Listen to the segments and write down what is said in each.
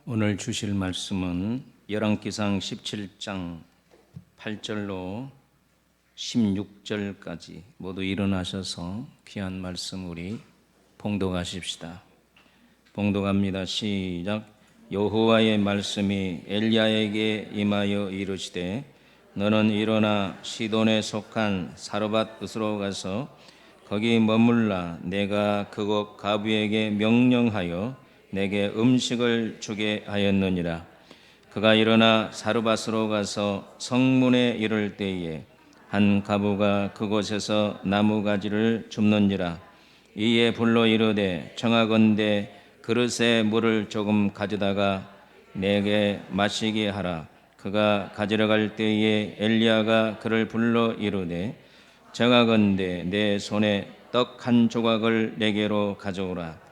오늘 주실 말씀은 열왕기상 17장 8절로 16절까지 모두 일어나셔서 귀한 말씀 우리 봉독하십시다. 봉독합니다. 시작. 여호와의 말씀이 엘리야에게 임하여 이르시되 너는 일어나 시돈에 속한 사르밧으로 가서 거기 머물라. 내가 그곳 가부에게 명령하여 내게 음식을 주게 하였느니라. 그가 일어나 사르밧으로 가서 성문에 이를 때에 한 가부가 그곳에서 나무가지를 줍는지라. 이에 불러 이르되 청하건대 그릇에 물을 조금 가져다가 내게 마시게 하라. 그가 가지러 갈 때에 엘리야가 그를 불러 이르되 청하건대 내 손에 떡 한 조각을 내게로 가져오라.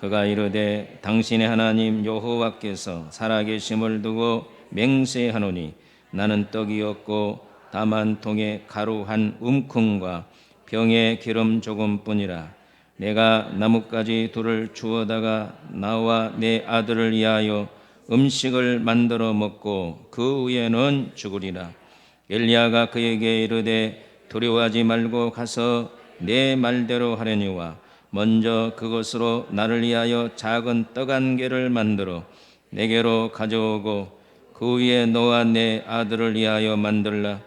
그가 이르되 당신의 하나님 여호와께서 살아계심을 두고 맹세하노니 나는 떡이 없고 다만 통에 가루 한 움큼과 병에 기름 조금뿐이라. 내가 나뭇가지 둘을 주워다가 나와 내 아들을 위하여 음식을 만들어 먹고 그 후에는 죽으리라. 엘리야가 그에게 이르되 두려워하지 말고 가서 내 말대로 하려니와 먼저 그것으로 나를 위하여 작은 떡 한 개를 만들어 내게로 가져오고 그 위에 너와 내 아들을 위하여 만들라.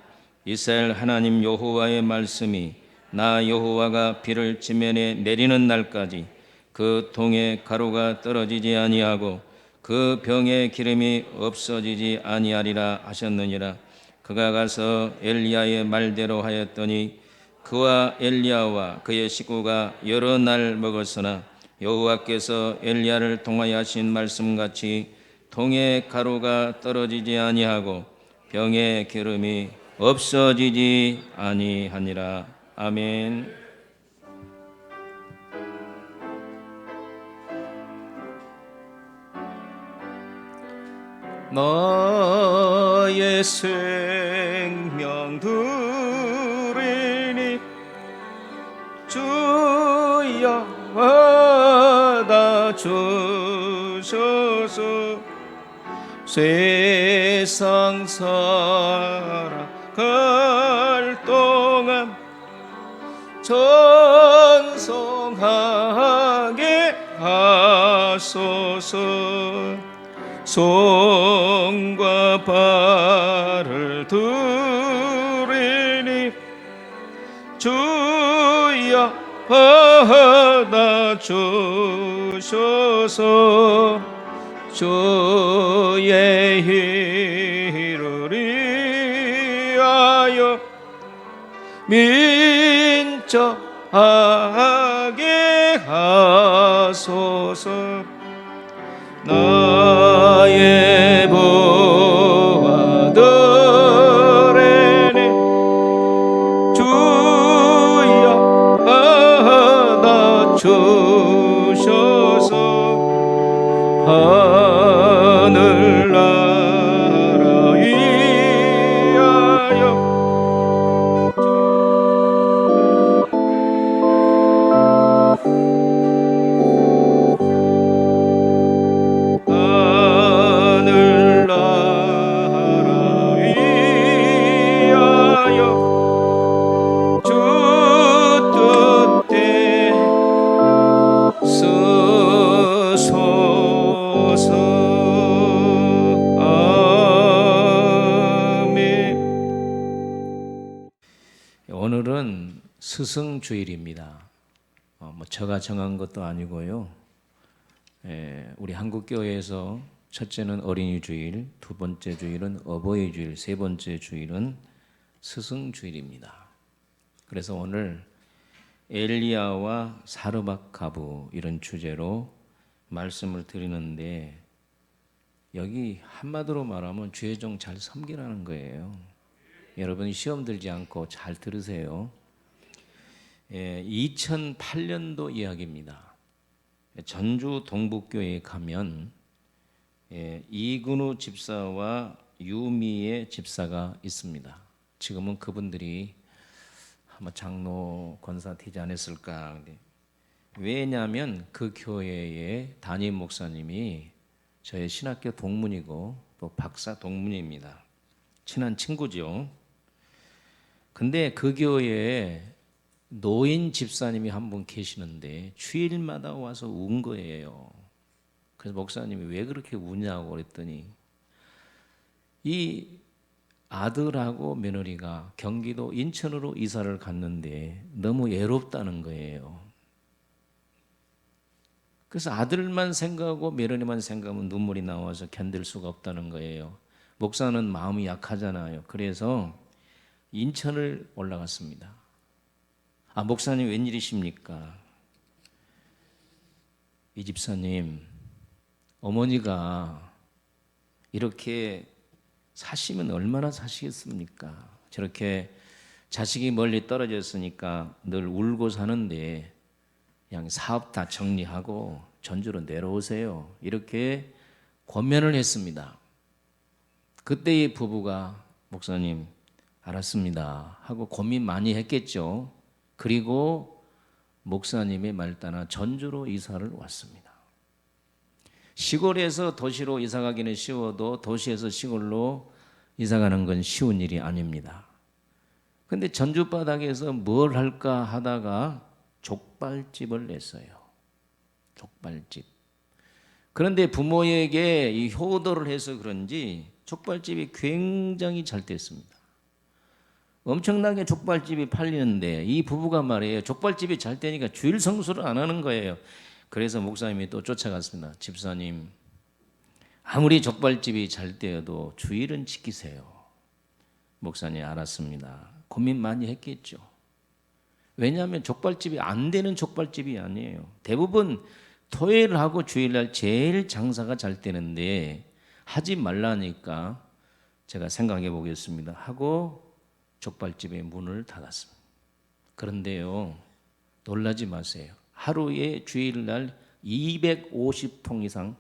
이스라엘 하나님 여호와의 말씀이 나 여호와가 비를 지면에 내리는 날까지 그 통에 가루가 떨어지지 아니하고 그 병에 기름이 없어지지 아니하리라 하셨느니라. 그가 가서 엘리야의 말대로 하였더니 그와 엘리야와 그의 식구가 여러 날 먹었으나 여호와께서 엘리야를 통하여 하신 말씀같이 통에 가루가 떨어지지 아니하고 병에 기름이 없어지지 아니하니라. 아멘. 나의 생명 드리니 주여 받아주소서. 세상 살아갈 동안 전성하게 하소서. 손과 발을 들이니 주여 받아주소서. 주의 일을 위하여 민첩하게 하소서. 나의 부하들에게 주여 받아주소서. 하늘나라 위하여 오늘은 스승주일입니다. 제가 정한 것도 아니고요. 우리 한국교회에서 첫째는 어린이 주일, 두 번째 주일은 어버이 주일, 세 번째 주일은 스승주일입니다. 그래서 오늘 엘리야와 사르밧 가부 이런 주제로 말씀을 드리는데, 여기 한마디로 말하면 주의 종 잘 섬기라는 거예요. 여러분 시험 들지 않고 잘 들으세요. 2008년도 이야기입니다. 전주 동북교회에 가면 이근우 집사와 유미의 집사가 있습니다. 지금은 그분들이 아마 장로 권사 되지 않았을까. 왜냐하면 그 교회의 담임 목사님이 저의 신학교 동문이고 또 박사 동문입니다. 친한 친구죠. 근데 그 교회에 노인 집사님이 한 분 계시는데 주일마다 와서 운 거예요. 그래서 목사님이 왜 그렇게 우냐고 그랬더니 이 아들하고 며느리가 경기도 인천으로 이사를 갔는데 너무 외롭다는 거예요. 그래서 아들만 생각하고 며느리만 생각하면 눈물이 나와서 견딜 수가 없다는 거예요. 목사는 마음이 약하잖아요. 그래서 인천을 올라갔습니다. 아, 목사님 웬일이십니까? 이 집사님, 어머니가 이렇게 사시면 얼마나 사시겠습니까? 저렇게 자식이 멀리 떨어졌으니까 늘 울고 사는데 그냥 사업 다 정리하고 전주로 내려오세요. 이렇게 권면을 했습니다. 그때 이 부부가 목사님 알았습니다 하고 고민 많이 했겠죠. 그리고 목사님의 말 따라 전주로 이사를 왔습니다. 시골에서 도시로 이사 가기는 쉬워도 도시에서 시골로 이사 가는 건 쉬운 일이 아닙니다. 근데 전주 바닥에서 뭘 할까 하다가 족발집을 냈어요. 족발집. 그런데 부모에게 이 효도를 해서 그런지 족발집이 굉장히 잘 됐습니다. 엄청나게 족발집이 팔리는데 이 부부가 말이에요. 족발집이 잘 되니까 주일 성수를 안 하는 거예요. 그래서 목사님이 또 쫓아갔습니다. 집사님, 아무리 족발집이 잘 되어도 주일은 지키세요. 목사님 알았습니다. 고민 많이 했겠죠. 왜냐하면 족발집이 안 되는 족발집이 아니에요. 대부분 토요일하고 주일날 제일 장사가 잘 되는데 하지 말라니까 제가 생각해 보겠습니다 하고 족발집의 문을 닫았습니다. 그런데요, 놀라지 마세요. 하루에 주일날 250통 이상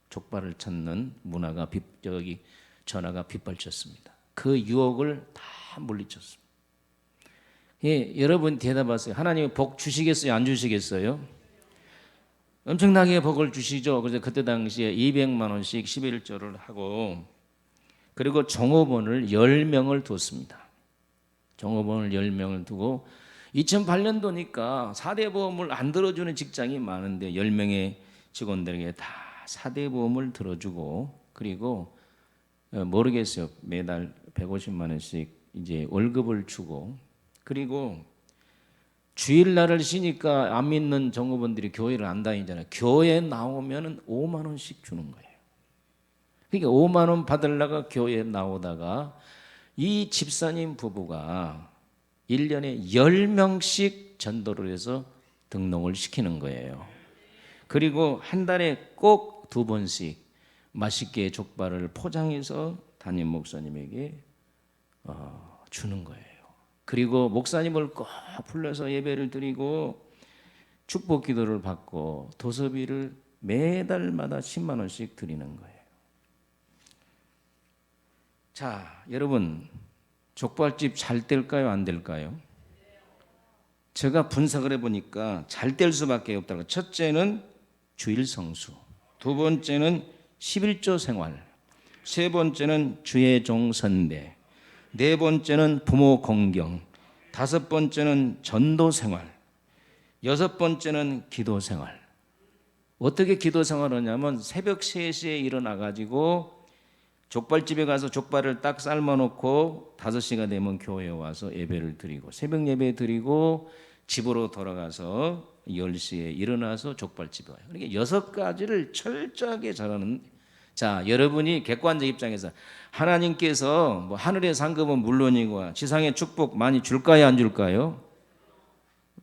족발을 찾는 문화가 전화가 빗발쳤습니다. 그 유혹을 다 물리쳤습니다. 예, 여러분 대답하세요. 하나님이 복 주시겠어요? 안 주시겠어요? 엄청나게 복을 주시죠. 그래서 그때 당시에 200만 원씩 11조를 하고 그리고 종업원을 10명을 뒀습니다. 종업원을 10명을 두고 2008년도니까 4대 보험을 안 들어주는 직장이 많은데 10명의 직원들에게 다 4대 보험을 들어주고 그리고 모르겠어요. 매달 150만 원씩 이제 월급을 주고 그리고 주일날을 쉬니까 안 믿는 종업원들이 교회를 안 다니잖아요. 교회 나오면은 5만 원씩 주는 거예요. 그러니까 5만 원 받으려고 교회에 나오다가 이 집사님 부부가 1년에 10명씩 전도를 해서 등록을 시키는 거예요. 그리고 한 달에 꼭 2번씩 맛있게 족발을 포장해서 담임 목사님에게 주는 거예요. 그리고 목사님을 꼭 불러서 예배를 드리고 축복 기도를 받고 도서비를 매달마다 10만 원씩 드리는 거예요. 자, 여러분 족발집 잘 될까요? 안 될까요? 제가 분석을 해보니까 잘 될 수밖에 없다고. 첫째는 주일 성수, 두 번째는 11조 생활, 세 번째는 주의 종 선대, 네 번째는 부모 공경, 다섯 번째는 전도 생활, 여섯 번째는 기도 생활. 어떻게 기도 생활을 하냐면 새벽 3시에 일어나가지고 족발집에 가서 족발을 딱 삶아놓고 5시가 되면 교회에 와서 예배를 드리고 새벽 예배 드리고 집으로 돌아가서 10시에 일어나서 족발집에 와요. 그러니까 6가지를 철저하게 잘하는. 자, 여러분이 객관적 입장에서 하나님께서 뭐 하늘의 상급은 물론이고 지상의 축복 많이 줄까요? 안 줄까요?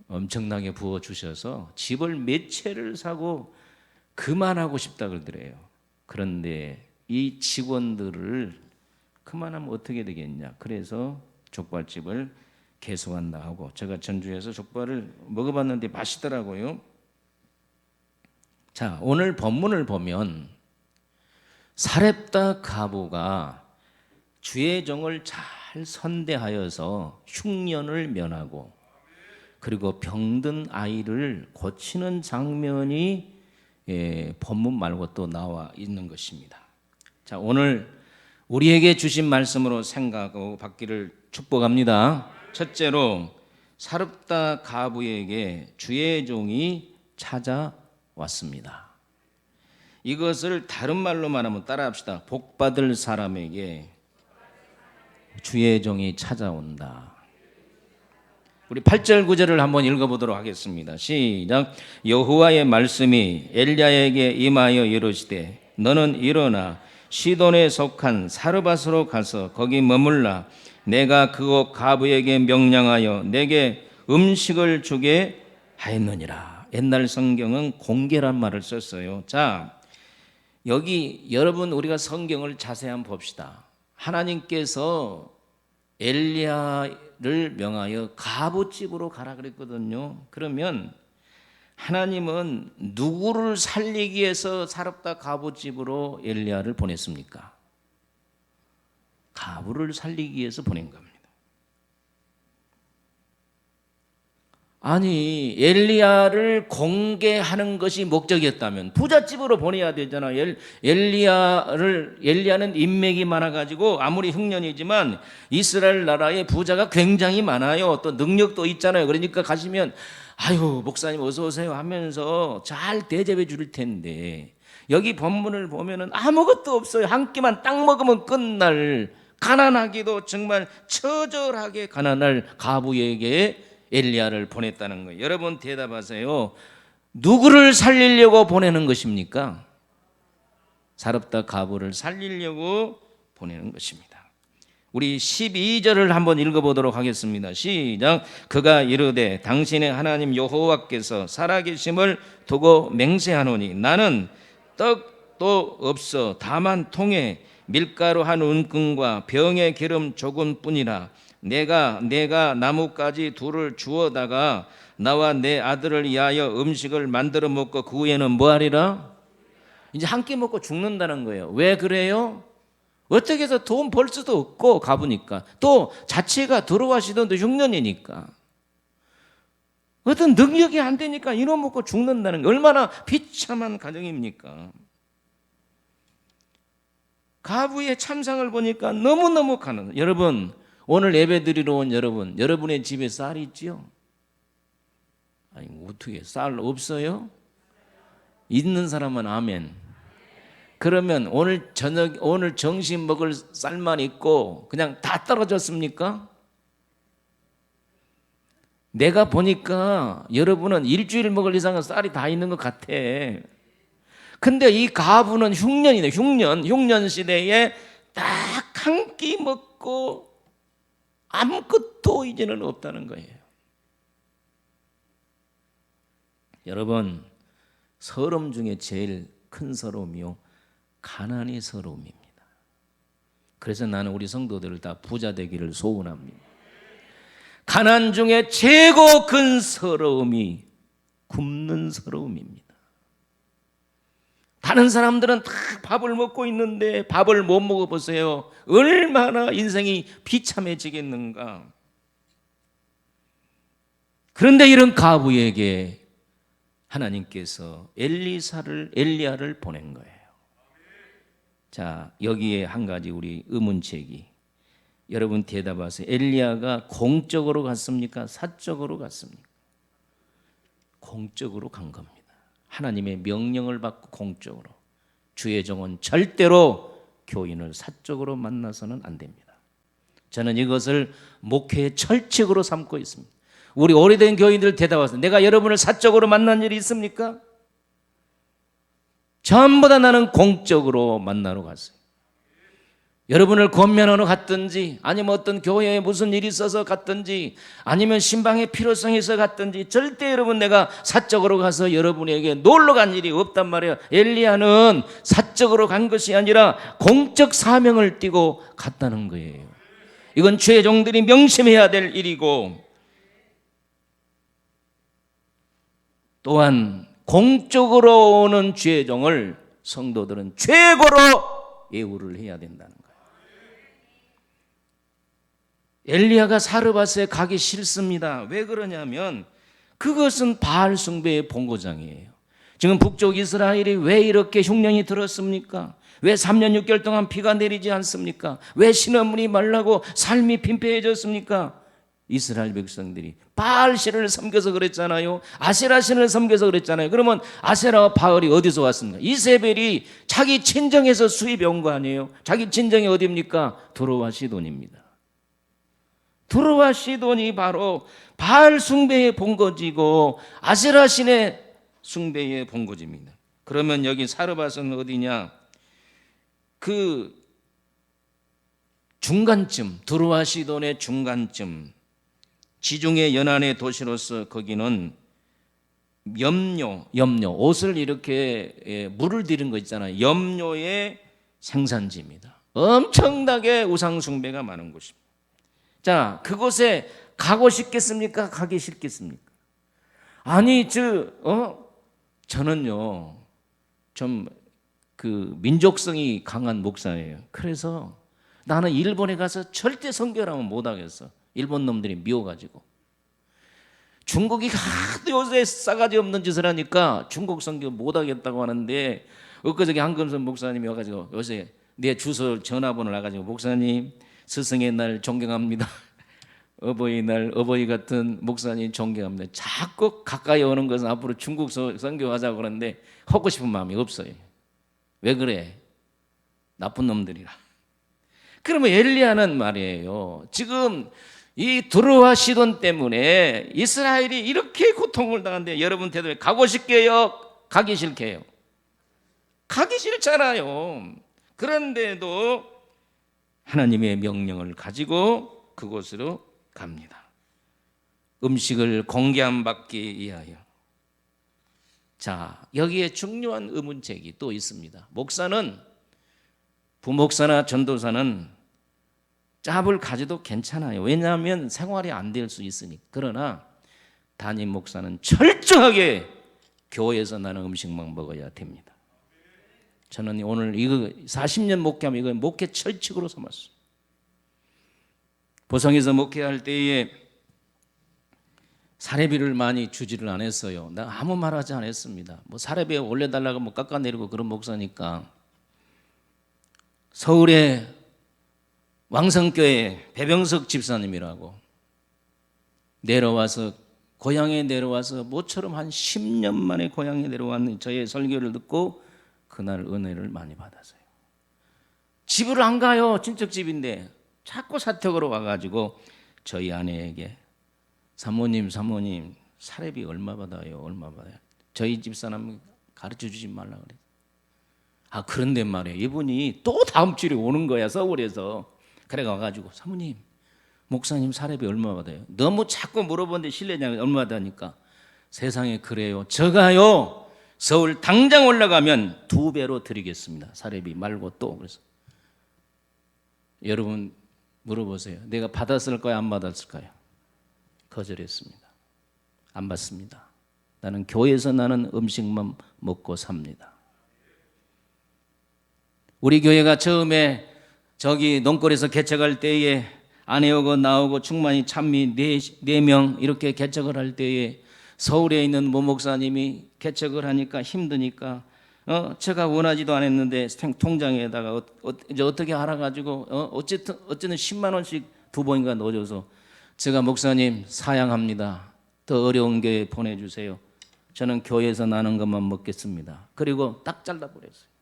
엄청나게 부어주셔서 집을 몇 채를 사고 그만하고 싶다 그러더래요. 그런데 이 직원들을 그만하면 어떻게 되겠냐. 그래서 족발집을 계속한다 하고 제가 전주에서 족발을 먹어봤는데 맛있더라고요. 자, 오늘 본문을 보면 사렙다 가부가 주의 종을 잘 선대하여서 흉년을 면하고 그리고 병든 아이를 고치는 장면이 본문 말고 또 나와 있는 것입니다. 자, 오늘 우리에게 주신 말씀으로 생각하고 받기를 축복합니다. 첫째로 사렙다 가부에게 주의 종이 찾아왔습니다. 이것을 다른 말로 말하면 따라합시다. 복받을 사람에게 주의 종이 찾아온다. 우리 8절 9절을 한번 읽어보도록 하겠습니다. 시작. 여호와의 말씀이 엘리야에게 임하여 이르시되 너는 일어나 시돈에 속한 사르밧으로 가서 거기 머물라. 내가 그곳 가부에게 명령하여 내게 음식을 주게 하였느니라. 옛날 성경은 공개란 말을 썼어요. 자, 여기 여러분 우리가 성경을 자세히 한번 봅시다. 하나님께서 엘리야를 명하여 가부집으로 가라 그랬거든요. 그러면 하나님은 누구를 살리기 위해서 사렙다 가부집으로 엘리야를 보냈습니까? 가부를 살리기 위해서 보낸 겁니다. 아니, 엘리야를 공개하는 것이 목적이었다면 부잣집으로 보내야 되잖아요. 엘리야는 인맥이 많아가지고 아무리 흉년이지만 이스라엘 나라에 부자가 굉장히 많아요. 또 능력도 있잖아요. 그러니까 가시면 아유 목사님 어서 오세요 하면서 잘 대접해 줄 텐데 여기 본문을 보면은 아무것도 없어요. 한 끼만 딱 먹으면 끝날 가난하기도 정말 처절하게 가난할 가부에게 엘리야를 보냈다는 거예요. 여러분 대답하세요. 누구를 살리려고 보내는 것입니까? 사렙다 가부를 살리려고 보내는 것입니다. 우리 12절을 한번 읽어보도록 하겠습니다. 시작. 그가 이르되 당신의 하나님 여호와께서 살아계심을 두고 맹세하노니 나는 떡도 없어 다만 통에 밀가루 한 움큼과 병의 기름 조금뿐이라. 내가 나뭇가지 둘을 주워다가 나와 내 아들을 위하여 음식을 만들어 먹고 그 후에는 뭐하리라? 이제 한 끼 먹고 죽는다는 거예요. 왜 그래요? 어떻게 해서 돈 벌 수도 없고 가보니까 또 자체가 들어가시던데 흉년이니까 어떤 능력이 안 되니까 이놈 먹고 죽는다는 게 얼마나 비참한 가정입니까? 가부의 참상을 보니까 너무너무 가난. 여러분 오늘 예배 드리러 온 여러분의 집에 쌀 있지요? 아니 어떻게 쌀 없어요? 있는 사람은 아멘. 그러면 오늘 점심 먹을 쌀만 있고 그냥 다 떨어졌습니까? 내가 보니까 여러분은 일주일 먹을 이상은 쌀이 다 있는 것 같아. 근데 이 가부는 흉년이네. 흉년 시대에 딱 한 끼 먹고 아무것도 이제는 없다는 거예요. 여러분 서러움 중에 제일 큰 서러움이요 가난이 서러움입니다. 그래서 나는 우리 성도들을 다 부자 되기를 소원합니다. 가난 중에 최고 큰 서러움이 굶는 서러움입니다. 다른 사람들은 다 밥을 먹고 있는데 밥을 못 먹어보세요. 얼마나 인생이 비참해지겠는가. 그런데 이런 가부에게 하나님께서 엘리야를 보낸 거예요. 자, 여기에 한 가지 우리 의문제기. 여러분 대답하세요. 엘리야가 공적으로 갔습니까? 사적으로 갔습니까? 공적으로 간 겁니다. 하나님의 명령을 받고 공적으로. 주의 종은 절대로 교인을 사적으로 만나서는 안 됩니다. 저는 이것을 목회의 철칙으로 삼고 있습니다. 우리 오래된 교인들 대답하세요. 내가 여러분을 사적으로 만난 일이 있습니까? 전부 다 나는 공적으로 만나러 갔어요. 여러분을 권면하러 갔든지 아니면 어떤 교회에 무슨 일이 있어서 갔든지 아니면 신방의 필요성이 있어 갔든지 절대 여러분 내가 사적으로 가서 여러분에게 놀러 간 일이 없단 말이에요. 엘리야는 사적으로 간 것이 아니라 공적 사명을 띠고 갔다는 거예요. 이건 주의 종들이 명심해야 될 일이고 또한 공적으로 오는 주의 종을 성도들은 최고로 예우를 해야 된다는 거예요. 엘리야가 사르밧에 가기 싫습니다. 왜 그러냐면 그것은 바알 숭배의 본고장이에요. 지금 북쪽 이스라엘이 왜 이렇게 흉년이 들었습니까? 왜 3년 6개월 동안 비가 내리지 않습니까? 왜 신원문이 말라고 삶이 빈패해졌습니까? 이스라엘 백성들이 바알신을 섬겨서 그랬잖아요. 아세라신을 섬겨서 그랬잖아요. 그러면 아세라와 바알이 어디서 왔습니까? 이세벨이 자기 친정에서 수입해 온 거 아니에요? 자기 친정이 어디입니까? 두로와 시돈입니다. 두로와 시돈이 바로 바알 숭배의 본거지고 아세라신의 숭배의 본거지입니다. 그러면 여기 사르밧은 어디냐? 그 중간쯤, 두로와 시돈의 중간쯤, 지중해 연안의 도시로서 거기는 염료, 옷을 이렇게 물을 들인 거 있잖아요. 염료의 생산지입니다. 엄청나게 우상 숭배가 많은 곳입니다. 자, 그곳에 가고 싶겠습니까? 가기 싫겠습니까? 아니, 저는요, 좀 그 민족성이 강한 목사예요. 그래서 나는 일본에 가서 절대 선교하면 못 하겠어. 일본 놈들이 미워가지고. 중국이 하도 요새 싸가지 없는 짓을 하니까 중국 선교 못 하겠다고 하는데, 엊그저께 한금선 목사님이 와가지고 요새 내 주소 전화번호를 나가지고, 목사님 스승의 날 존경합니다. 어버이날 어버이 같은 목사님 존경합니다. 자꾸 가까이 오는 것은 앞으로 중국 선교하자고 그러는데 하고 싶은 마음이 없어요. 왜 그래? 나쁜 놈들이라. 그러면 엘리야는 말이에요, 지금 이 두로와 시돈 때문에 이스라엘이 이렇게 고통을 당하는데 여러분 대답해, 가고 싶게요? 가기 싫게요? 가기 싫잖아요. 그런데도 하나님의 명령을 가지고 그곳으로 갑니다. 음식을 공개함 받기 위하여. 자, 여기에 중요한 의문책이 또 있습니다. 목사는, 부목사나 전도사는 짭을 가져도 괜찮아요. 왜냐하면 생활이 안 될 수 있으니까. 그러나 담임 목사는 철저하게 교회에서 나는 음식만 먹어야 됩니다. 저는 오늘 이거 40년 목회하면 이거 목회 철칙으로 삼았어요. 보성에서 목회할 때에 사례비를 많이 주지를 않았어요. 나 아무 말하지 않았습니다. 뭐 사례비 올려달라고 뭐 깎아내리고 그런 목사니까. 서울에 왕성교회 배병석 집사님이라고 내려와서, 고향에 내려와서 모처럼 한 10년 만에 고향에 내려왔는 저의 설교를 듣고 그날 은혜를 많이 받았어요. 집을 안 가요. 친척집인데 자꾸 사택으로 와가지고 저희 아내에게, 사모님 사례비 얼마 받아요? 얼마 받아요? 저희 집사람 가르쳐 주지 말라 그래. 아, 그런데 말이에요, 이분이 또 다음 주에 오는 거야, 서울에서. 그래 가가지고, 사모님 목사님 사례비 얼마 받아요? 너무 자꾸 물어보는데 실례냐, 얼마 받으니까, 세상에 그래요, 저가요 서울 당장 올라가면 2배로 드리겠습니다, 사례비 말고. 또 그래서 여러분 물어보세요. 내가 받았을까요? 안 받았을까요? 거절했습니다. 안 받습니다. 나는 교회에서 나는 음식만 먹고 삽니다. 우리 교회가 처음에 저기 농골에서 개척할 때에 아내 오고 나오고 충만히 찬미 4명 이렇게 개척을 할 때에 서울에 있는 모 목사님이 개척을 하니까 힘드니까 제가 원하지도 않았는데 통장에다가 이제 어떻게 알아가지고 어쨌든 10만 원씩 2번인가 넣어줘서, 제가 목사님 사양합니다. 더 어려운 교회 보내주세요. 저는 교회에서 나는 것만 먹겠습니다. 그리고 딱 잘라버렸어요.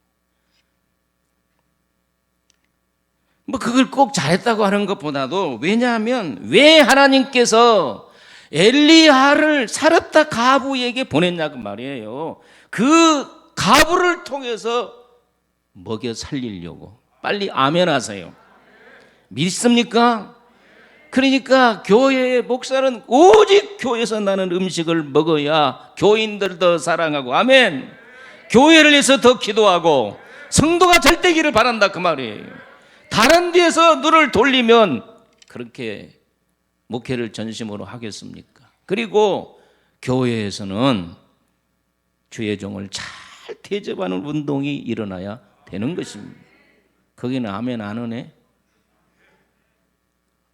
뭐 그걸 꼭 잘했다고 하는 것보다도, 왜냐하면 왜 하나님께서 엘리야를 사렙다 가부에게 보냈냐고 말이에요. 그 가부를 통해서 먹여 살리려고. 빨리 아멘 하세요. 믿습니까? 그러니까 교회의 목사는 오직 교회에서 나는 음식을 먹어야 교인들도 사랑하고, 아멘, 교회를 위해서 더 기도하고 성도가 잘 되기를 바란다, 그 말이에요. 다른 데에서 눈을 돌리면 그렇게 목회를 전심으로 하겠습니까? 그리고 교회에서는 주의 종을 잘 대접하는 운동이 일어나야 되는 것입니다. 거기는 아멘 안 하네?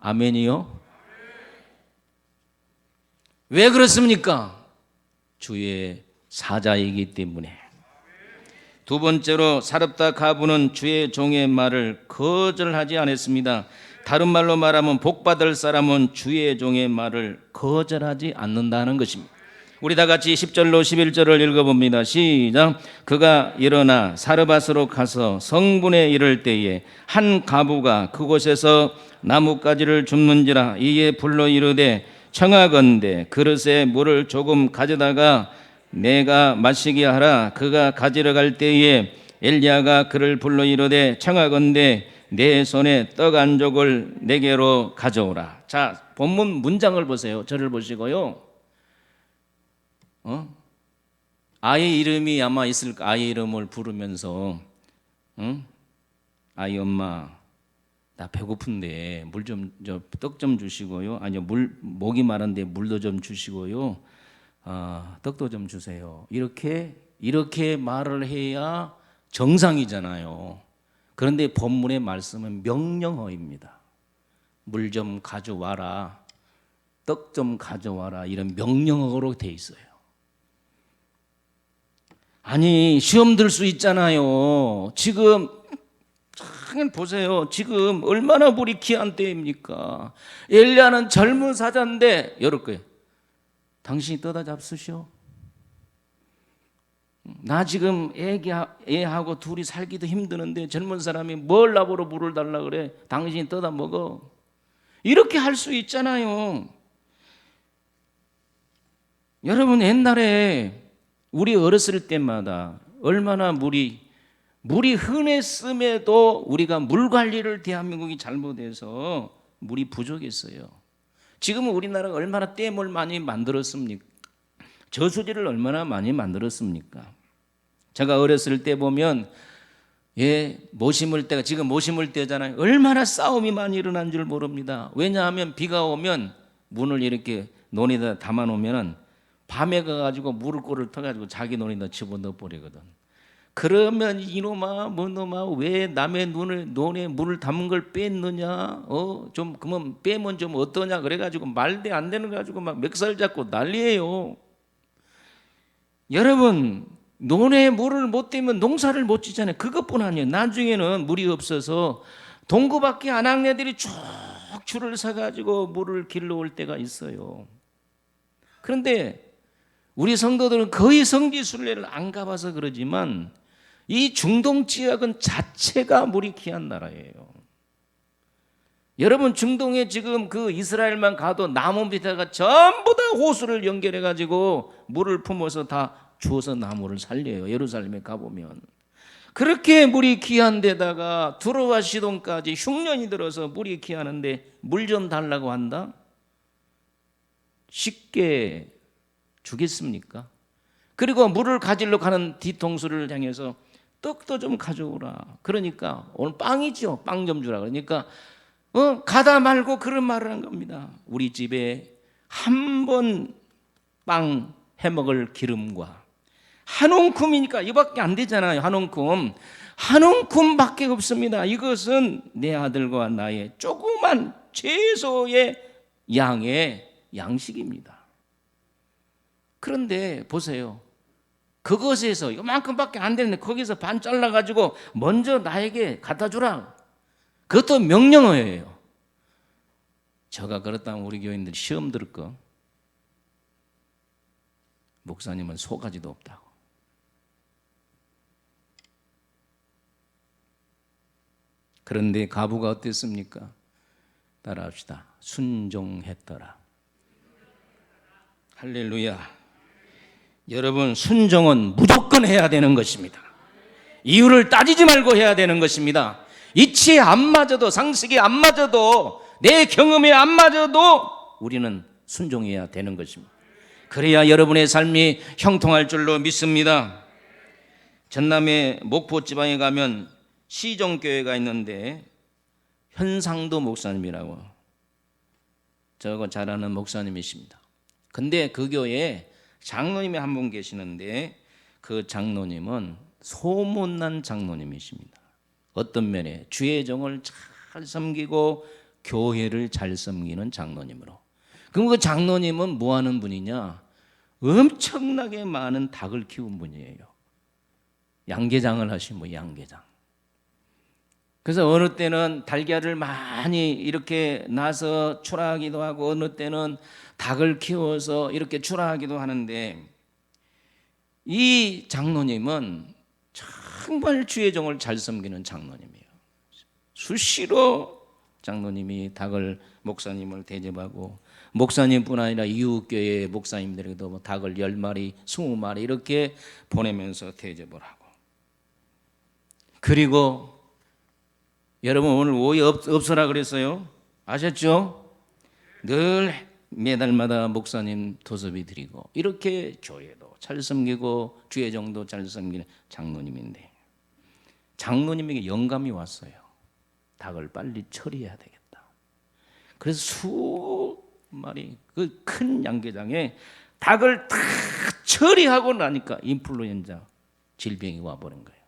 아멘이요? 왜 그렇습니까? 주의 사자이기 때문에. 두 번째로 사렙다 가부는 주의 종의 말을 거절하지 않았습니다. 다른 말로 말하면 복받을 사람은 주의 종의 말을 거절하지 않는다는 것입니다. 우리 다 같이 10절로 11절을 읽어봅니다. 시작. 그가 일어나 사르밧으로 가서 성문에 이를 때에 한 가부가 그곳에서 나뭇가지를 줍는지라. 이에 불러 이르되 청하건대 그릇에 물을 조금 가져다가 내가 마시게 하라. 그가 가지러 갈 때에 엘리야가 그를 불러 이르되 청하건대 내 손에 떡 한 족을 내게로 가져오라. 자, 본문 문장을 보세요. 저를 보시고요. 아이 이름이 아마 있을 아이 이름을 부르면서 아이 엄마 나 배고픈데 물 좀 떡 좀 주시고요. 아니요 목이 마른데 물도 좀 주시고요. 떡도 좀 주세요. 이렇게 말을 해야 정상이잖아요. 그런데 본문의 말씀은 명령어입니다. 물 좀 가져와라, 떡 좀 가져와라, 이런 명령어로 돼 있어요. 아니 시험 들 수 있잖아요. 지금 보세요. 지금 얼마나 물이 귀한 때입니까? 엘리야는 젊은 사자인데 이럴 거예요. 당신이 떠다 잡수시오. 나 지금 애하고 둘이 살기도 힘드는데 젊은 사람이 뭘 나보러 물을 달라 그래? 당신이 떠다 먹어. 이렇게 할 수 있잖아요. 여러분 옛날에 우리 어렸을 때마다 얼마나 물이 흔했음에도 우리가 물 관리를 대한민국이 잘못해서 물이 부족했어요. 지금은 우리나라가 얼마나 댐을 많이 만들었습니까? 저수지를 얼마나 많이 만들었습니까? 제가 어렸을 때 보면 못 심을 때가 지금 못 심을 때잖아요. 얼마나 싸움이 많이 일어난 줄 모릅니다. 왜냐하면 비가 오면 문을 이렇게 논에다 담아 놓으면 밤에 가가지고 물을 터가지고 자기 논에다 집어넣어 버리거든. 그러면 이놈아 뭐놈아 왜 남의 논에 물을 담은 걸 뺐느냐? 좀 그러면 빼면 좀 어떠냐? 그래가지고 말대 안 되는 거 가지고 막 멱살 잡고 난리예요. 여러분 논에 물을 못 떼면 농사를 못 짓잖아요. 그것뿐 아니에요. 나중에는 물이 없어서 동구밖에 안 한 애들이 쭉 줄을 서가지고 물을 길러 올 때가 있어요. 그런데 우리 성도들은 거의 성지순례를 안 가봐서 그러지만 이 중동 지역은 자체가 물이 귀한 나라예요. 여러분 중동에 지금 그 이스라엘만 가도 나무 밑에가 전부 다 호수를 연결해 가지고 물을 품어서 다 주워서 나무를 살려요. 예루살렘에 가보면 그렇게 물이 귀한 데다가 두로와 시돈까지 흉년이 들어서 물이 귀하는데 물 좀 달라고 한다? 쉽게 주겠습니까? 그리고 물을 가지러 가는 뒤통수를 향해서 떡도 좀 가져오라. 그러니까 오늘 빵이죠. 빵 좀 주라. 그러니까 가다 말고 그런 말을 한 겁니다. 우리 집에 한 번 빵 해먹을 기름과 한 움큼이니까 이밖에 안 되잖아요. 한 움큼밖에 없습니다. 이것은 내 아들과 나의 조그만 최소의 양의 양식입니다. 그런데 보세요. 그것에서 이만큼밖에 안 되는데 거기서 반 잘라가지고 먼저 나에게 갖다 주라. 그것도 명령어예요. 저가 그렇다면 우리 교인들이 시험 들을 거. 목사님은 소가지도 없다고. 그런데 가부가 어땠습니까? 따라합시다. 순종했더라. 할렐루야. 여러분 순종은 무조건 해야 되는 것입니다. 이유를 따지지 말고 해야 되는 것입니다. 이치에 안 맞아도 상식에 안 맞아도 내 경험에 안 맞아도 우리는 순종해야 되는 것입니다. 그래야 여러분의 삶이 형통할 줄로 믿습니다. 전남의 목포 지방에 가면 시종교회가 있는데 현상도 목사님이라고 저거 잘 아는 목사님이십니다. 근데 그 교회에 장로님이 한 분 계시는데 그 장로님은 소문난 장로님이십니다. 어떤 면에 주의 종을 잘 섬기고 교회를 잘 섬기는 장로님으로. 그럼 그 장로님은 뭐 하는 분이냐? 엄청나게 많은 닭을 키운 분이에요. 양계장을 하신 분, 양계장. 그래서 어느 때는 달걀을 많이 이렇게 낳아서 출하하기도 하고 어느 때는 닭을 키워서 이렇게 출하하기도 하는데, 이 장로님은 정말 주의 종을 잘 섬기는 장로님이에요. 수시로 장로님이 닭을, 목사님을 대접하고, 목사님뿐 아니라 이웃교회 목사님들에게도 닭을 10마리, 20마리 이렇게 보내면서 대접을 하고. 그리고 여러분, 오늘 오해 없어라 그랬어요. 아셨죠? 늘 매달마다 목사님 도섭이 드리고, 이렇게 교회도 잘 섬기고 주의 종도 잘 섬기는 장로님인데, 장로님에게 영감이 왔어요. 닭을 빨리 처리해야 되겠다. 그래서 수마리 그 큰 양계장에 닭을 다 처리하고 나니까 인플루엔자 질병이 와버린 거예요.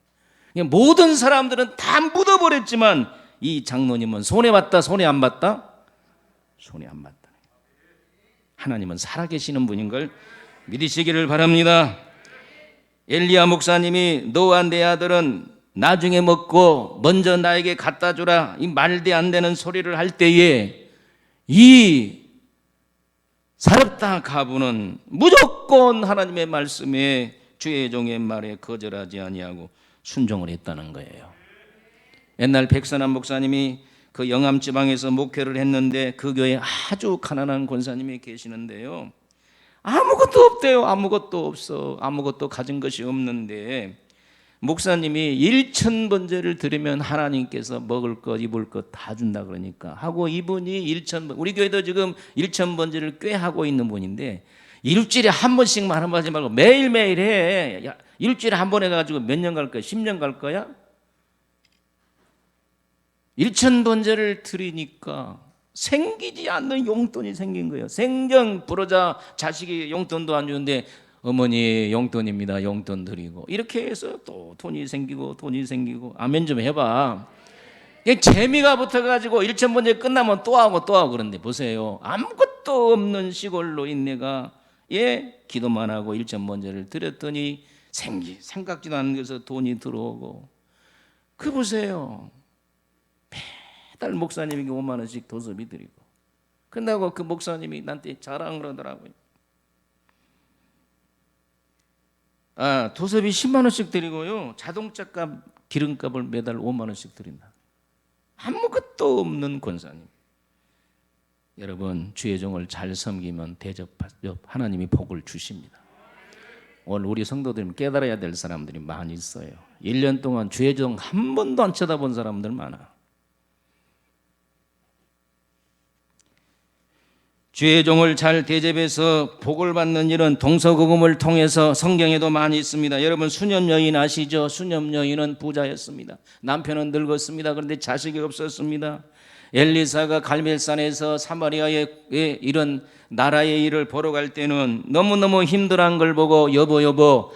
모든 사람들은 다 묻어버렸지만 이 장로님은 손해 봤다, 손해 안 봤다? 손해 안 봤다. 하나님은 살아계시는 분인 걸 믿으시기를 바랍니다. 엘리야 목사님이 너와 내 아들은 나중에 먹고 먼저 나에게 갖다 주라, 이 말도 안 되는 소리를 할 때에 이 사렙다 가부는 무조건 하나님의 말씀에 주의 종의 말에 거절하지 아니하고 순종을 했다는 거예요. 옛날 백선한 목사님이 그 영암 지방에서 목회를 했는데 그 교회에 아주 가난한 권사님이 계시는데요, 아무것도 없대요. 아무것도 없어. 아무것도 가진 것이 없는데 목사님이 1,000번제를 드리면 하나님께서 먹을 것 입을 것 다 준다 그러니까 하고, 이분이 1,000번, 우리 교회도 지금 1,000번제를 꽤 하고 있는 분인데 일주일에 한 번씩만 하지 말고 매일매일 해. 야, 일주일에 한 번 해가지고 몇 년 갈 거야? 10년 갈 거야? 1,000번제를 드리니까 생기지 않는 용돈이 생긴 거예요. 생전 부러자 자식이 용돈도 안 주는데 어머니 용돈입니다, 용돈 드리고, 이렇게 해서 또 돈이 생기고 돈이 생기고. 아멘 좀 해봐. 재미가 붙어가지고 1,000번째 끝나면 또 하고 또 하고. 그런데 보세요, 아무것도 없는 시골 노인네가 기도만 하고 1,000번째를 드렸더니 생각지도 않은 데서 돈이 들어오고. 그 보세요, 매달 목사님에게 5만 원씩 도섭이 드리고. 끝나고 그 목사님이 나한테 자랑을 하더라고요. 도섭이 10만 원씩 드리고요, 자동차값, 기름값을 매달 5만 원씩 드린다. 아무것도 없는 권사님. 여러분, 주의 종을 잘 섬기면 하나님이 복을 주십니다. 오늘 우리 성도들은 깨달아야 될 사람들이 많이 있어요. 1년 동안 주의 종 한 번도 안 쳐다본 사람들 많아. 주의 종을 잘 대접해서 복을 받는 일은 동서고금을 통해서 성경에도 많이 있습니다. 여러분, 수녀 여인 아시죠? 수녀 여인은 부자였습니다. 남편은 늙었습니다. 그런데 자식이 없었습니다. 엘리사가 갈멜산에서 사마리아의 이런 나라의 일을 보러 갈 때는 너무너무 힘들어한 걸 보고 여보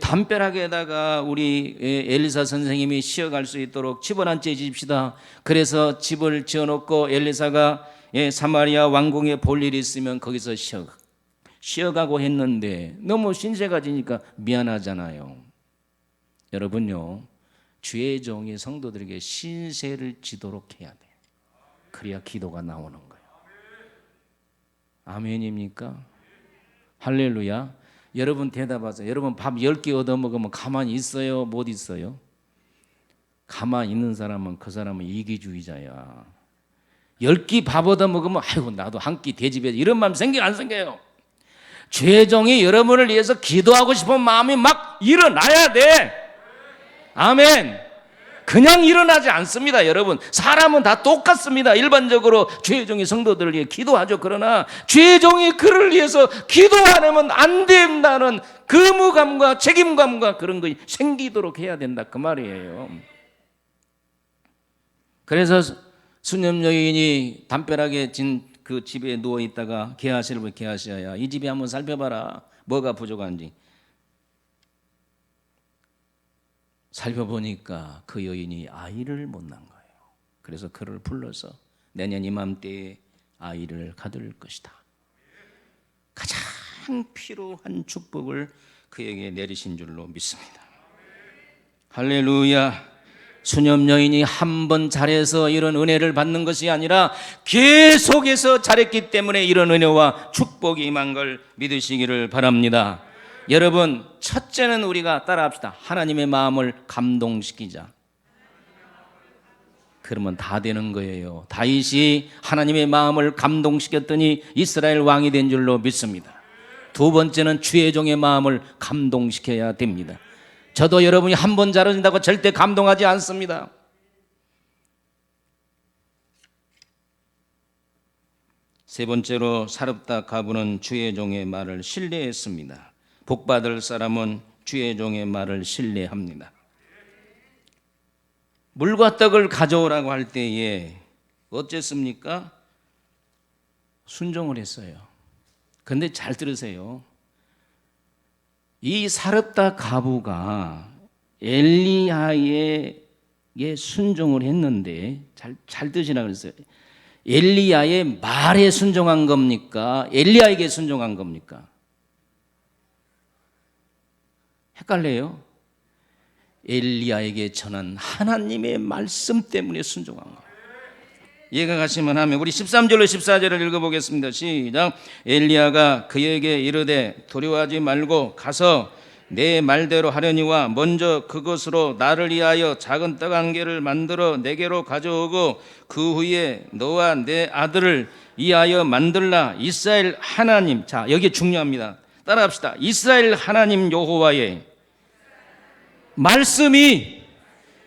담벼락에다가 우리 엘리사 선생님이 쉬어갈 수 있도록 집을 한 채 지읍시다. 그래서 집을 지어놓고 엘리사가 사마리아 왕궁에 볼 일이 있으면 거기서 쉬어가고 했는데 너무 신세가 지니까 미안하잖아요. 여러분요, 주의 종이 성도들에게 신세를 지도록 해야 돼. 그래야 기도가 나오는 거예요. 아멘입니까? 할렐루야. 여러분 대답하세요. 여러분 밥 10개 얻어먹으면 가만히 있어요? 못 있어요? 가만히 있는 사람은 그 사람은 이기주의자야. 10끼 밥 얻어먹으면 아이고 나도 한 끼 대집해야지, 이런 마음 생겨 안 생겨요? 주의 종이 여러분을 위해서 기도하고 싶은 마음이 막 일어나야 돼. 아멘. 그냥 일어나지 않습니다. 여러분, 사람은 다 똑같습니다. 일반적으로 주의 종이 성도들을 위해 기도하죠. 그러나 주의 종이 그를 위해서 기도 안 하면 안 된다는 의무감과 책임감과 그런 것이 생기도록 해야 된다, 그 말이에요. 그래서 수녀 여인이 담벼락에 진 그 집에 누워 있다가 게하시야, 이 집에 한번 살펴봐라, 뭐가 부족한지. 살펴보니까 그 여인이 아이를 못 낳은 거예요. 그래서 그를 불러서 내년 이맘때에 아이를 가둘 것이다. 가장 가장 필요한 축복을 그에게 내리신 줄로 믿습니다. 할렐루야. 수녀 여인이 한 번 잘해서 이런 은혜를 받는 것이 아니라 계속해서 잘했기 때문에 이런 은혜와 축복이 임한 걸 믿으시기를 바랍니다. 여러분, 첫째는 우리가 따라합시다. 하나님의 마음을 감동시키자. 그러면 다 되는 거예요. 다윗이 하나님의 마음을 감동시켰더니 이스라엘 왕이 된 줄로 믿습니다. 두 번째는 주의 종의 마음을 감동시켜야 됩니다. 저도 여러분이 한 번 잘해준다고 절대 감동하지 않습니다. 세 번째로 사렙다 가부는 주의 종의 말을 신뢰했습니다. 복받을 사람은 주의 종의 말을 신뢰합니다. 물과 떡을 가져오라고 할 때에 어쨌습니까? 순종을 했어요. 그런데 잘 들으세요. 이 사렙다 가부가 엘리야에게 순종을 했는데 잘 드시라 그랬어요. 엘리야의 말에 순종한 겁니까? 엘리야에게 순종한 겁니까? 헷갈려요. 엘리야에게 전한 하나님의 말씀 때문에 순종한 거예요. 이해가 가시면 하면 우리 13절로 14절을 읽어보겠습니다. 시작. 엘리야가 그에게 이르되 두려워하지 말고 가서 내 말대로 하려니와 먼저 그것으로 나를 위하여 작은 떡 한 개를 만들어 내게로 가져오고 그 후에 너와 내 아들을 위하여 만들라. 이스라엘 하나님, 자 여기 중요합니다. 따라합시다. 이스라엘 하나님 여호와의 말씀이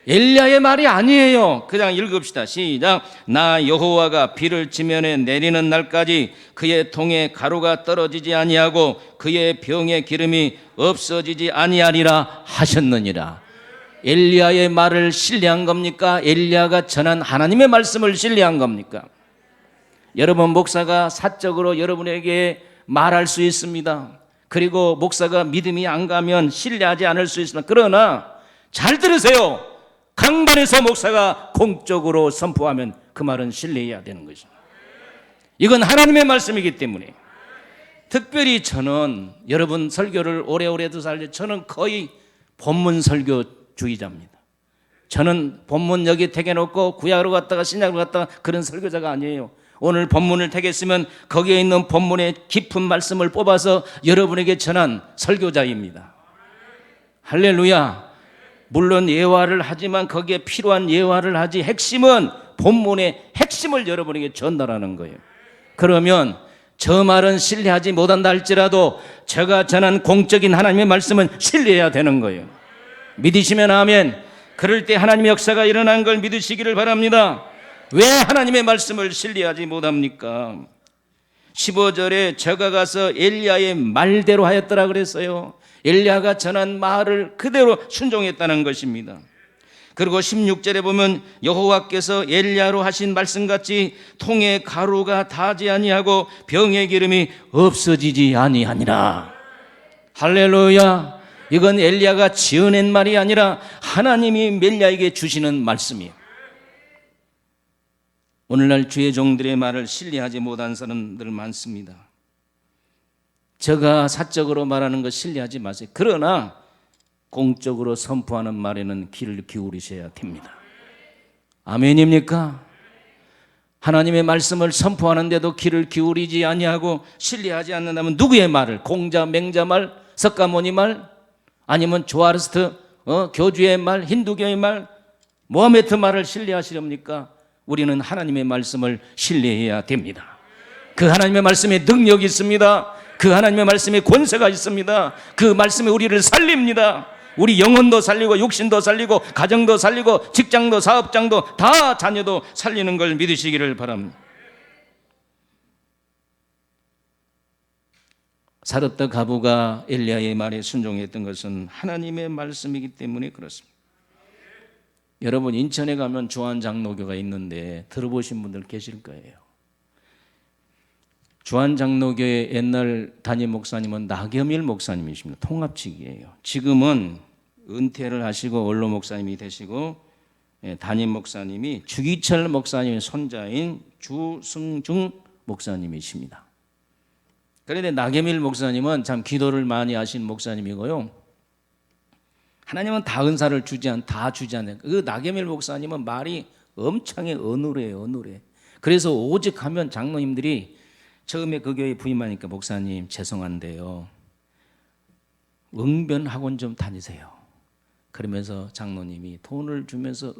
엘리야의 말이 아니에요. 그냥 읽읍시다. 시작. 나 여호와가 비를 지면에 내리는 날까지 그의 통에 가루가 떨어지지 아니하고 그의 병에 기름이 없어지지 아니하리라 하셨느니라. 엘리야의 말을 신뢰한 겁니까? 엘리야가 전한 하나님의 말씀을 신뢰한 겁니까? 여러분, 목사가 사적으로 여러분에게 말할 수 있습니다. 그리고 목사가 믿음이 안 가면 신뢰하지 않을 수 있습니다. 그러나 잘 들으세요. 강단에서 목사가 공적으로 선포하면 그 말은 신뢰해야 되는 것입니다. 이건 하나님의 말씀이기 때문에. 특별히 저는 여러분 설교를 오래오래 듣sal때 저는 거의 본문 설교주의자입니다. 저는 본문 여기 택해놓고 구약으로 갔다가 신약으로 갔다가 그런 설교자가 아니에요. 오늘 본문을 택했으면 거기에 있는 본문의 깊은 말씀을 뽑아서 여러분에게 전한 설교자입니다. 할렐루야. 물론 예화를 하지만 거기에 필요한 예화를 하지 핵심은 본문의 핵심을 여러분에게 전달하는 거예요. 그러면 저 말은 신뢰하지 못한다 할지라도 제가 전한 공적인 하나님의 말씀은 신뢰해야 되는 거예요. 믿으시면 아멘. 그럴 때 하나님의 역사가 일어난 걸 믿으시기를 바랍니다. 왜 하나님의 말씀을 신뢰하지 못합니까? 15절에 저가 가서 엘리야의 말대로 하였더라 그랬어요. 엘리야가 전한 말을 그대로 순종했다는 것입니다. 그리고 16절에 보면 여호와께서 엘리야로 하신 말씀같이 통에 가루가 타지 아니하고 병의 기름이 없어지지 아니하니라. 할렐루야. 이건 엘리야가 지어낸 말이 아니라 하나님이 엘리야에게 주시는 말씀이에요. 오늘날 주의 종들의 말을 신뢰하지 못한 사람들 많습니다. 제가 사적으로 말하는 거 신뢰하지 마세요. 그러나 공적으로 선포하는 말에는 귀를 기울이셔야 됩니다. 아멘입니까? 하나님의 말씀을 선포하는데도 귀를 기울이지 아니하고 신뢰하지 않는다면 누구의 말을? 공자, 맹자 말, 석가모니 말, 아니면 조아르스트 교주의 말, 힌두교의 말, 모하메트 말을 신뢰하시렵니까? 우리는 하나님의 말씀을 신뢰해야 됩니다. 그 하나님의 말씀에 능력이 있습니다. 그 하나님의 말씀에 권세가 있습니다. 그 말씀에 우리를 살립니다. 우리 영혼도 살리고 육신도 살리고 가정도 살리고 직장도 사업장도 다 자녀도 살리는 걸 믿으시기를 바랍니다. 사렙다 가부가 엘리야의 말에 순종했던 것은 하나님의 말씀이기 때문에 그렇습니다. 여러분, 인천에 가면 주한장로교가 있는데 들어보신 분들 계실 거예요. 주한장로교의 옛날 담임 목사님은 나겸일 목사님이십니다. 통합직이에요. 지금은 은퇴를 하시고 원로 목사님이 되시고 담임 목사님이 주기철 목사님의 손자인 주승중 목사님이십니다. 그런데 나게밀 목사님은 참 기도를 많이 하신 목사님이고요. 하나님은 다 은사를 다 주지 않는. 그 나게밀 목사님은 말이 엄청나게 어눌해요, 어눌해. 그래서 오직 하면 장로님들이 처음에 그 교회 부임하니까 목사님 죄송한데요, 응변학원 좀 다니세요. 그러면서 장로님이 돈을 주면서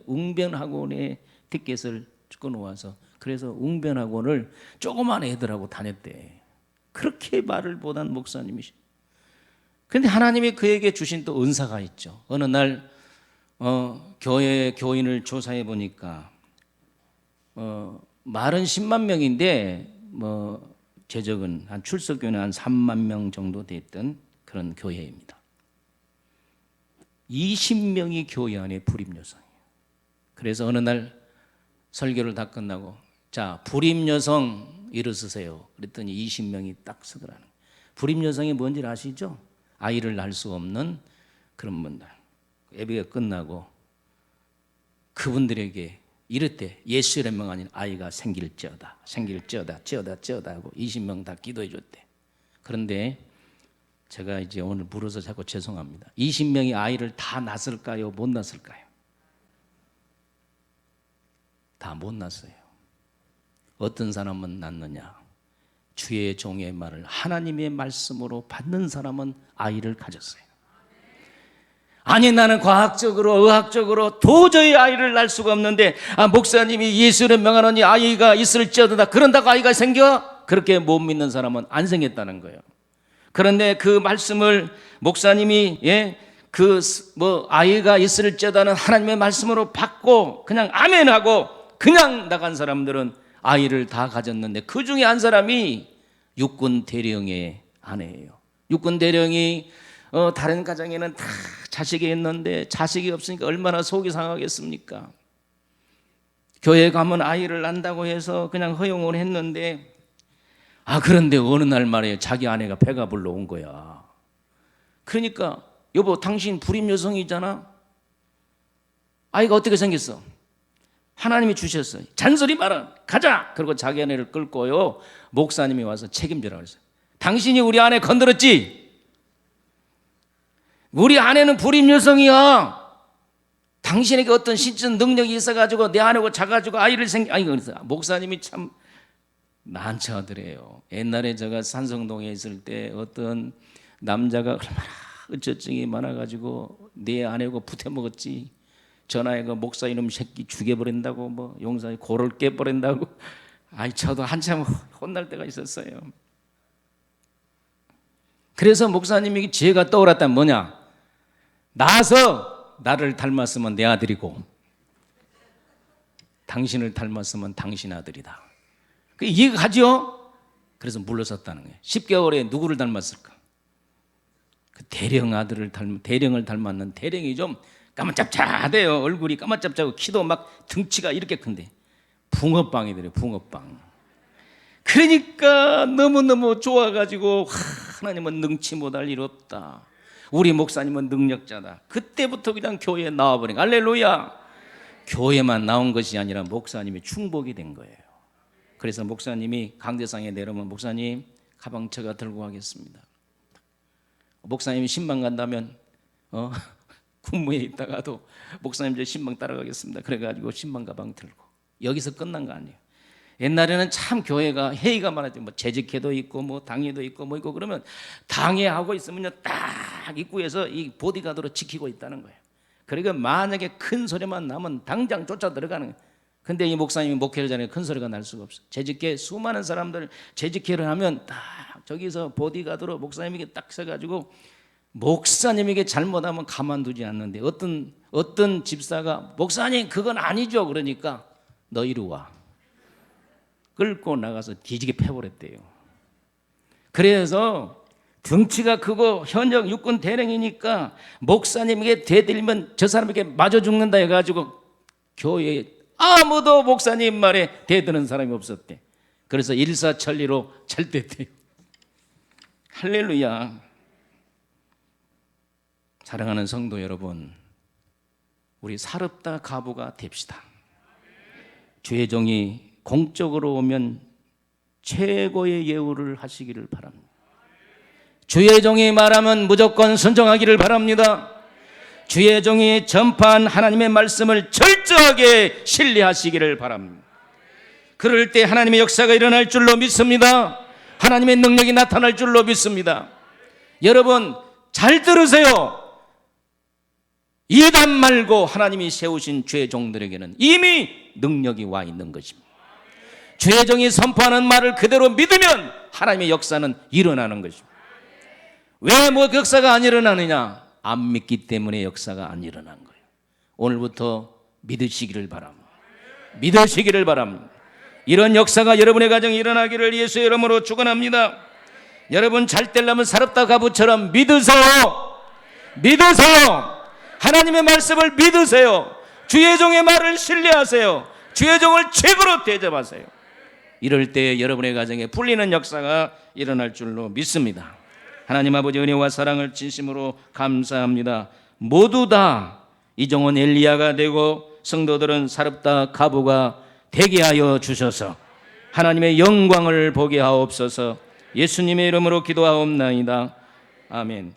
응변학원에 티켓을 끊어와서 그래서 응변학원을 조그만 애들하고 다녔대. 그렇게 말을 못한 목사님이시. 그런데 하나님이 그에게 주신 또 은사가 있죠. 어느 날 교회 교인을 조사해 보니까 말은 10만 명인데 재적은 한 출석교는 한 3만 명 정도 됐던 그런 교회입니다. 20명이 교회 안에 불임 여성이에요. 그래서 어느 날 설교를 다 끝나고 자, 불임 여성 일어서세요. 그랬더니 20명이 딱 서더라는 거예요. 불임 여성이 뭔지 아시죠? 아이를 낳을 수 없는 그런 분들. 예배가 끝나고 그분들에게 이랬대. 예수 이름명 아닌 아이가 생길지어다 하고 20명 다 기도해 줬대. 그런데 제가 이제 오늘 물어서 자꾸 죄송합니다. 20명이 아이를 다 낳았을까요? 못 낳았을까요? 다 못 낳았어요. 어떤 사람은 낳느냐? 주의 종의 말을 하나님의 말씀으로 받는 사람은 아이를 가졌어요. 아니 나는 과학적으로 의학적으로 도저히 아이를 낳을 수가 없는데 목사님이 예수를 명하노니 아이가 있을지어다 그런다고 아이가 생겨? 그렇게 못 믿는 사람은 안 생겼다는 거예요. 그런데 그 말씀을 목사님이 아이가 있을지어다는 하나님의 말씀으로 받고 그냥 아멘하고 그냥 나간 사람들은 아이를 다 가졌는데 그 중에 한 사람이 육군 대령의 아내예요. 육군 대령이 다른 가정에는 다 자식이 있는데 자식이 없으니까 얼마나 속이 상하겠습니까? 교회 가면 아이를 낳는다고 해서 그냥 허용을 했는데 그런데 어느 날 말이에요. 자기 아내가 배가 불러온 거야. 그러니까 여보 당신 불임 여성이잖아. 아이가 어떻게 생겼어? 하나님이 주셨어요. 잔소리 마라. 가자. 그리고 자기 아내를 끌고요. 목사님이 와서 책임지라고 했어요. 당신이 우리 아내 건드렸지? 우리 아내는 불임 여성이야. 당신에게 어떤 신적 능력이 있어가지고 내 아내고 자가지고 아이를 그래서 목사님이 참 난처하더래요. 옛날에 제가 산성동에 있을 때 어떤 남자가 얼마나 어쩌증이 많아가지고 내 아내고 붙어먹었지. 전화해가 목사 이놈 새끼 죽여버린다고 용사에 고를 깨버린다고. 저도 한참 혼날 때가 있었어요. 그래서 목사님이 지혜가 떠올랐다면 뭐냐? 나서 나를 닮았으면 내 아들이고 당신을 닮았으면 당신 아들이다. 그 이해가 가죠? 그래서 물러섰다는 거예요. 10개월에 누구를 닮았을까? 그 대령을 닮았는 대령이 좀 까만짭짭하대요. 얼굴이 까만짭짭하고 키도 막 등치가 이렇게 큰데 붕어빵이더래요. 붕어빵. 그러니까 너무너무 좋아가지고 하나님은 능치 못할 일 없다. 우리 목사님은 능력자다. 그때부터 그냥 교회에 나와버린 거예요. 할렐루야. 교회만 나온 것이 아니라 목사님이 충복이 된 거예요. 그래서 목사님이 강대상에 내려오면 목사님 가방 제가 들고 가겠습니다. 목사님이 신방 간다면 군무에 있다가도 목사님 저 신방 따라가겠습니다. 그래가지고 신방 가방 들고 여기서 끝난 거 아니에요. 옛날에는 참 교회가 회의가 많았죠. 재직회도 있고 당회도 있고 있고 그러면 당회하고 있으면요 딱 입구에서 이 보디가드로 지키고 있다는 거예요. 그러니까 만약에 큰 소리만 나면 당장 쫓아 들어가는 거예요. 근데 이 목사님이 목회를 잘해 큰 소리가 날 수가 없어. 재직회 수많은 사람들 재직회를 하면 딱 저기서 보디가드로 목사님에게 딱 서가지고 목사님에게 잘못하면 가만두지 않는데 어떤 집사가 목사님 그건 아니죠. 그러니까 너 이리 와. 끌고 나가서 뒤지게 패버렸대요. 그래서 등치가 크고 현역 육군 대령이니까 목사님에게 대들면 저 사람에게 맞아 죽는다 해가지고 교회에 아무도 목사님 말에 대드는 사람이 없었대. 그래서 일사천리로 잘 됐대요. 할렐루야. 사랑하는 성도 여러분, 우리 사릅다 가부가 됩시다. 주의 종이 공적으로 오면 최고의 예우를 하시기를 바랍니다. 주의 종이 말하면 무조건 순종하기를 바랍니다. 주의 종이 전파한 하나님의 말씀을 철저하게 신뢰하시기를 바랍니다. 그럴 때 하나님의 역사가 일어날 줄로 믿습니다. 하나님의 능력이 나타날 줄로 믿습니다. 여러분 잘 들으세요. 이단 말고 하나님이 세우신 주의 종들에게는 이미 능력이 와 있는 것입니다. 주의 종이 선포하는 말을 그대로 믿으면 하나님의 역사는 일어나는 것입니다. 왜 뭐 역사가 안 일어나느냐? 안 믿기 때문에 역사가 안 일어난 거예요. 오늘부터 믿으시기를 바랍니다. 믿으시기를 바랍니다. 이런 역사가 여러분의 가정에 일어나기를 예수의 이름으로 축원합니다. 여러분 잘 되려면 사렙다 과부처럼 믿으세요. 믿으세요. 하나님의 말씀을 믿으세요. 주의 종의 말을 신뢰하세요. 주의 종을 최고로 대접하세요. 이럴 때 여러분의 가정에 풀리는 역사가 일어날 줄로 믿습니다. 하나님 아버지 은혜와 사랑을 진심으로 감사합니다. 모두 다 이종원 엘리야가 되고 성도들은 사렙다 과부가 되게 하여 주셔서 하나님의 영광을 보게 하옵소서. 예수님의 이름으로 기도하옵나이다. 아멘.